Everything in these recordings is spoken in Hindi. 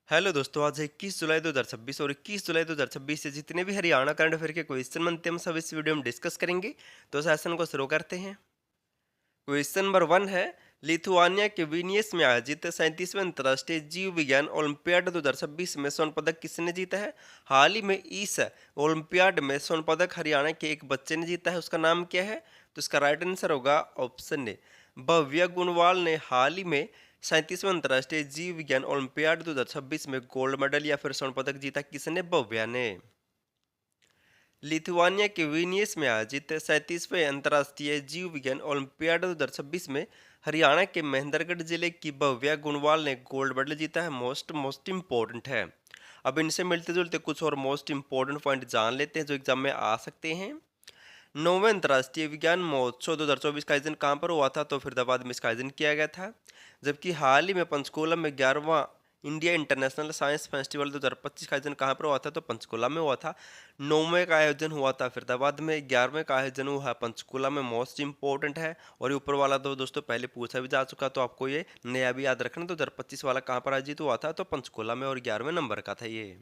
हेलो दोस्तों, आज है 21 जुलाई 2026 और 21 जुलाई 2026 से जितने भी हरियाणा करंट अफेयर के क्वेश्चन बनते हैं हम सब इस वीडियो में डिस्कस करेंगे। तो सेशन को शुरू करते हैं। क्वेश्चन नंबर 1 है, लिथुआनिया के विनियस में आयोजित 37वें अंतर्राष्ट्रीय जीव विज्ञान ओलंपियाड 2026 में स्वर्ण पदक किसने जीता है? हाल ही में इस ओलंपियाड में स्वर्ण पदक हरियाणा के एक बच्चे ने जीता है। उसका नाम क्या है? तो इसका राइट आंसर होगा ऑप्शन ए, भव्या गुणवाल ने हाल ही में 37वें अंतर्राष्ट्रीय जीव विज्ञान ओलंपियाड 2026 में गोल्ड मेडल या फिर स्वर्ण पदक जीता। किसने? भव्या ने। लिथुआनिया के विनियस में आयोजित 37वें अंतर्राष्ट्रीय जीव विज्ञान ओलंपियाड 2026 में हरियाणा के महेंद्रगढ़ जिले की भव्या गुणवाल ने गोल्ड मेडल जीता है। मोस्ट इम्पोर्टेंट है। अब इनसे मिलते जुलते कुछ और मोस्ट इम्पोर्टेंट पॉइंट जान लेते हैं जो एग्जाम में आ सकते हैं। 9वें अंतर्राष्ट्रीय विज्ञान महोत्सव 2024 का आयोजन कहाँ पर हुआ था? तो फरीदाबाद में इसका आयोजन किया गया था। जबकि हाल ही में पंचकुला में 11वां इंडिया इंटरनेशनल साइंस फेस्टिवल 2025 का आयोजन कहाँ पर हुआ था? तो पंचकुला में हुआ था। 9वें का आयोजन हुआ था फरीदाबाद में, 11वें का आयोजन हुआ पंचकुला में। मोस्ट इंपॉर्टेंट है। और ये ऊपर वाला तो दोस्तों पहले पूछा भी जा चुका, तो आपको ये नया भी याद रखना। 2025 वाला कहाँ पर आयोजित हुआ था? तो पंचकुला में और 11वें नंबर का था ये।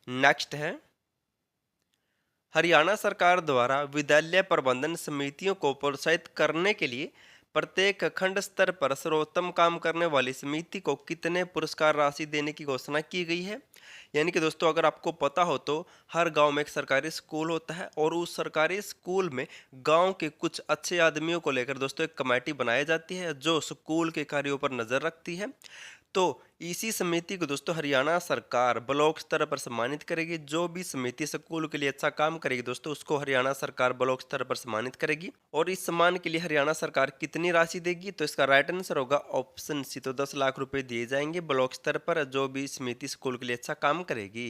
नेक्स्ट है, हरियाणा सरकार द्वारा विद्यालय प्रबंधन समितियों को प्रोत्साहित करने के लिए प्रत्येक खंड स्तर पर सर्वोत्तम काम करने वाली समिति को कितने पुरस्कार राशि देने की घोषणा की गई है? यानी कि दोस्तों अगर आपको पता हो तो हर गांव में एक सरकारी स्कूल होता है और उस सरकारी स्कूल में गांव के कुछ अच्छे आदमियों को लेकर दोस्तों एक कमेटी बनाई जाती है जो स्कूल के कार्यों पर नजर रखती है। तो इसी समिति को दोस्तों हरियाणा सरकार ब्लॉक स्तर पर सम्मानित करेगी। जो भी समिति स्कूल के लिए अच्छा काम करेगी दोस्तों उसको हरियाणा सरकार ब्लॉक स्तर पर सम्मानित करेगी। और इस सम्मान के लिए हरियाणा सरकार कितनी राशि देगी? तो इसका राइट आंसर होगा ऑप्शन सी। तो 10 लाख रुपए दिए जाएंगे ब्लॉक स्तर पर जो भी समिति स्कूल के लिए अच्छा काम करेगी।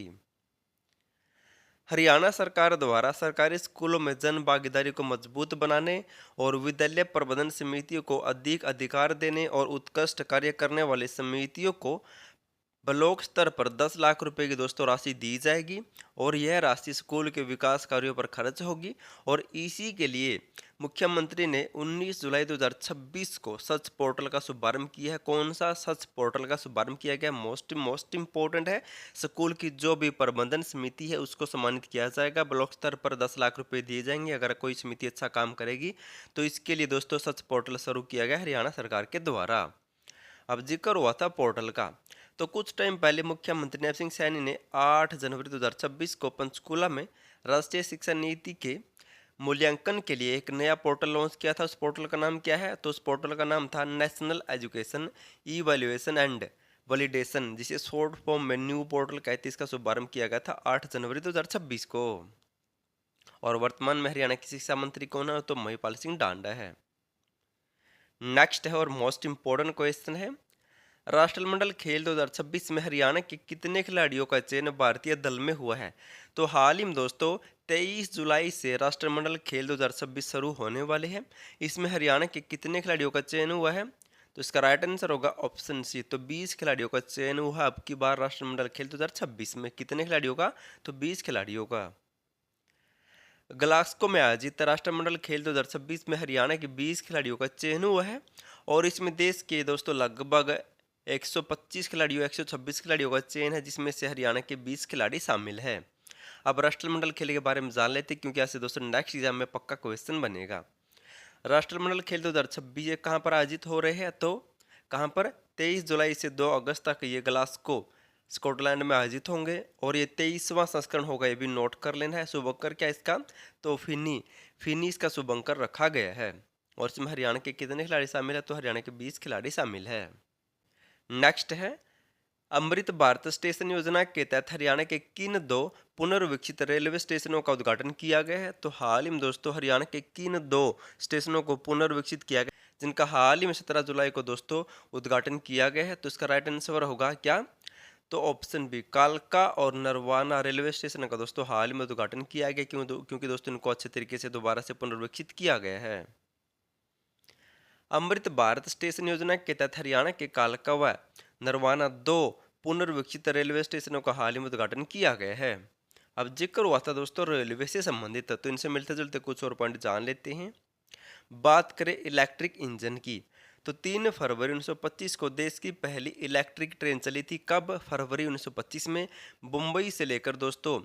हरियाणा सरकार द्वारा सरकारी स्कूलों में जन भागीदारी को मजबूत बनाने और विद्यालय प्रबंधन समितियों को अधिक अधिकार देने और उत्कृष्ट कार्य करने वाली समितियों को ब्लॉक स्तर पर 10 लाख रुपए की दोस्तों राशि दी जाएगी। और यह राशि स्कूल के विकास कार्यों पर खर्च होगी। और इसी के लिए मुख्यमंत्री ने 19 जुलाई 2026 को सच पोर्टल का शुभारंभ किया है। कौन सा सच पोर्टल का शुभारंभ किया गया? मोस्ट इंपॉर्टेंट है। स्कूल की जो भी प्रबंधन समिति है उसको सम्मानित किया जाएगा। ब्लॉक स्तर पर 10 लाख रुपए दिए जाएंगे अगर कोई समिति अच्छा काम करेगी। तो इसके लिए दोस्तों सच पोर्टल शुरू किया गया हरियाणा सरकार के द्वारा। अब जिक्र हुआ था पोर्टल का, तो कुछ टाइम पहले मुख्यमंत्री नैब सिंह सैनी ने 8 जनवरी 2026 को पंचकुला में राष्ट्रीय शिक्षा नीति के मूल्यांकन के लिए एक नया पोर्टल लॉन्च किया था। उस पोर्टल का नाम क्या है? तो उस पोर्टल का नाम था national education evaluation and validation, जिसे शॉर्ट फॉर्म में न्यू पोर्टल कहते। इसका शुभारंभ किया गया था 8 जनवरी 2026 को। और वर्तमान में हरियाणा के शिक्षा मंत्री कौन है? तो महिपाल सिंह डांडा है। नेक्स्ट है और मोस्ट इंपोर्टेंट क्वेश्चन है, राष्ट्रमंडल खेल 2026 में हरियाणा के कितने खिलाड़ियों का चयन भारतीय दल में हुआ है? तो हाल ही में दोस्तों 23 जुलाई से राष्ट्रमंडल खेल 2026 शुरू होने वाले हैं। इसमें हरियाणा के कितने खिलाड़ियों का चयन हुआ है? तो इसका राइट आंसर होगा ऑप्शन सी। तो 20 खिलाड़ियों का चयन हुआ अब की बार राष्ट्रमंडल खेल 2026 में। कितने खिलाड़ियों का? तो 20 खिलाड़ियों का। ग्लास्को में आयोजित राष्ट्रमंडल खेल 2026 में हरियाणा के 20 खिलाड़ियों का चयन हुआ है। और इसमें देश के दोस्तों लगभग 125 खिलाड़ियों 126 खिलाड़ियों का चयन है, जिसमें से हरियाणा के 20 खिलाड़ी शामिल है। अब राष्ट्रमंडल खेल के बारे में जान लेते हैं क्योंकि ऐसे दोस्तों नेक्स्ट एग्जाम में पक्का क्वेश्चन बनेगा। राष्ट्रमंडल खेल 2026 कहाँ पर आयोजित हो रहे हैं? तो कहाँ पर? 23 जुलाई से 2 अगस्त तक ये ग्लासगो स्कॉटलैंड में आयोजित होंगे। और ये 23वां संस्करण होगा, ये भी नोट कर लेना है। शुभंकर क्या इसका? तो फिनी इसका शुभंकर रखा गया है। और इसमें हरियाणा के कितने खिलाड़ी शामिल है? तो हरियाणा के 20 खिलाड़ी शामिल है। नेक्स्ट है, अमृत भारत स्टेशन योजना के तहत हरियाणा के किन 2 पुनर्विकसित रेलवे स्टेशनों का उद्घाटन किया गया है? तो हाल ही में दोस्तों हरियाणा के किन 2 स्टेशनों को पुनर्विकसित किया गया, जिनका हाल ही में 17 जुलाई को दोस्तों उद्घाटन किया गया है? तो इसका राइट आंसर होगा क्या? तो ऑप्शन बी, कालका और नरवाना रेलवे स्टेशन का दोस्तों हाल में उद्घाटन किया गया। क्योंकि दोस्तों इनको अच्छे तरीके से दोबारा से पुनर्विकसित किया गया है। अमृत भारत स्टेशन योजना के तहत हरियाणा के कालका व नरवाना 2 पुनर्विकसित रेलवे स्टेशनों का हाल ही में उद्घाटन किया गया है। अब जिक्र हुआ था दोस्तों रेलवे से संबंधित, तो इनसे मिलते जुलते कुछ और पॉइंट जान लेते हैं। बात करें इलेक्ट्रिक इंजन की, तो 3 फरवरी 1925 को देश की पहली इलेक्ट्रिक ट्रेन चली थी। कब? फरवरी 1925 में मुंबई से लेकर दोस्तों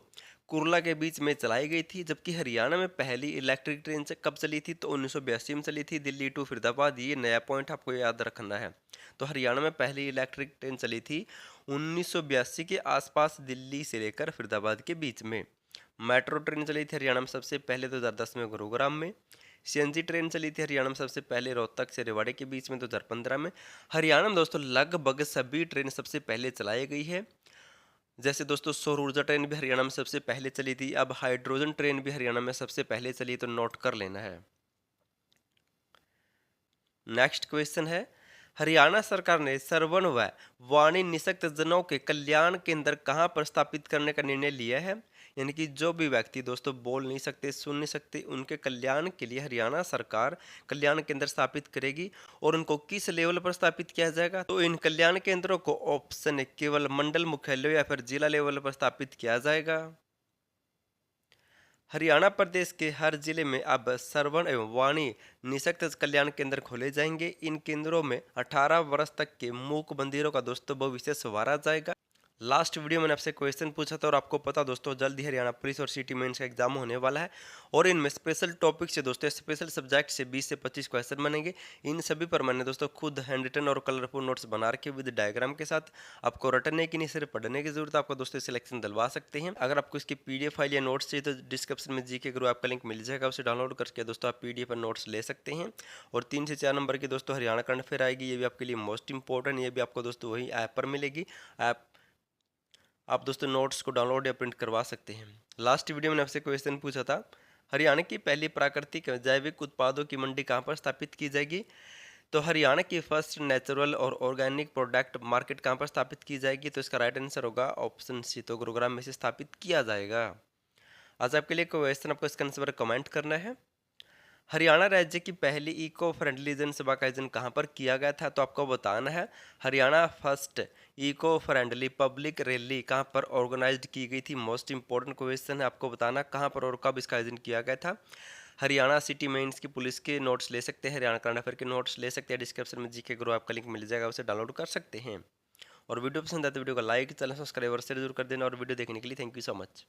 कुर्ला के बीच में चलाई गई थी। जबकि हरियाणा में पहली इलेक्ट्रिक ट्रेन से कब चली थी? तो 1982 में चली थी, दिल्ली टू फरीदाबाद। ये नया पॉइंट आपको याद रखना है। तो हरियाणा में पहली इलेक्ट्रिक ट्रेन चली थी 1982 के आसपास, दिल्ली से लेकर फरीदाबाद के बीच में। मेट्रो ट्रेन चली थी हरियाणा में सबसे पहले 2010 में गुरुग्राम में। सीएनजी ट्रेन चली थी हरियाणा में सबसे पहले रोहतक से रेवाड़ी के बीच में 2015 में। हरियाणा में दोस्तों लगभग सभी ट्रेन सबसे पहले चलाई गई है। जैसे दोस्तों सौर ऊर्जा ट्रेन भी हरियाणा में सबसे पहले चली थी। अब हाइड्रोजन ट्रेन भी हरियाणा में सबसे पहले चली, तो नोट कर लेना है। नेक्स्ट क्वेश्चन है, हरियाणा सरकार ने श्रवण व वाणी निशक्त जनों के कल्याण केंद्र कहाँ पर स्थापित करने का निर्णय लिया है? यानी कि जो भी व्यक्ति दोस्तों बोल नहीं सकते, सुन नहीं सकते, उनके कल्याण के लिए हरियाणा सरकार कल्याण केंद्र स्थापित करेगी। और उनको किस लेवल पर स्थापित किया जाएगा? तो इन कल्याण केंद्रों को ऑप्शन है केवल मंडल मुख्यालय या फिर जिला लेवल पर स्थापित किया जाएगा। हरियाणा प्रदेश के हर जिले में अब श्रवण एवं वाणी निशक्त कल्याण केंद्र खोले जाएंगे। इन केंद्रों में 18 वर्ष तक के मूक बधिरों का दोस्तों भविष्य संवारा जाएगा। लास्ट वीडियो मैंने आपसे क्वेश्चन पूछा था और आपको पता दोस्तों जल्द ही हरियाणा पुलिस और सिटी मेंस का एग्जाम होने वाला है। और इनमें स्पेशल टॉपिक से दोस्तों स्पेशल सब्जेक्ट से 20 से 25 क्वेश्चन बनेंगे। इन सभी पर मैंने दोस्तों खुद हैंड रिटन और कलरफुल नोट्स बना रखे विद डायग्राम के साथ। आपको रटने की नहीं सिर्फ पढ़ने की जरूरत है। आपको दोस्तों सिलेक्शन दिलवा सकते हैं। अगर आपको इसकी पीडीएफ फाइल या नोट्स चाहिए तो डिस्क्रिप्शन में जीके गुरु ऐप का लिंक मिल जाएगा, उसे डाउनलोड करके दोस्तों आप पीडीएफ पर नोट्स ले सकते हैं। और 3 से 4 नंबर की दोस्तों हरियाणा करंट अफेयर आएगी, ये भी आपके लिए मोस्ट इंपॉर्टेंट। ये भी आपको दोस्तों वही ऐप पर मिलेगी। ऐप आप दोस्तों नोट्स को डाउनलोड या प्रिंट करवा सकते हैं। लास्ट वीडियो में आपसे क्वेश्चन पूछा था, हरियाणा की पहली प्राकृतिक जैविक उत्पादों की मंडी कहाँ पर स्थापित की जाएगी? तो हरियाणा की फर्स्ट नेचुरल और ऑर्गेनिक प्रोडक्ट मार्केट कहाँ पर स्थापित की जाएगी? तो इसका राइट आंसर होगा ऑप्शन सी, तो गुरुग्राम में से स्थापित किया जाएगा। आज आपके लिए क्वेश्चन, आपको इसका आंसर कमेंट करना है। हरियाणा राज्य की पहली इको फ्रेंडली जनसभा का आयोजन कहाँ पर किया गया था? तो आपको बताना है Haryana first eco friendly public rally कहाँ पर ऑर्गेनाइज्ड की गई थी। मोस्ट इंपॉर्टेंट क्वेश्चन है, आपको बताना कहाँ पर और कब इसका आयोजन किया गया था। हरियाणा सिटी मेंस की पुलिस के नोट्स ले सकते हैं, हरियाणा करंट अफेयर के नोट्स ले सकते हैं। डिस्क्रिप्शन में जीके गुरु आपका लिंक मिल जाएगा, उसे डाउनलोड कर सकते हैं। और वीडियो पसंद आए तो वीडियो को लाइक, चैनल सब्सक्राइब और शेयर जरूर कर देना। और वीडियो देखने के लिए थैंक यू सो मच।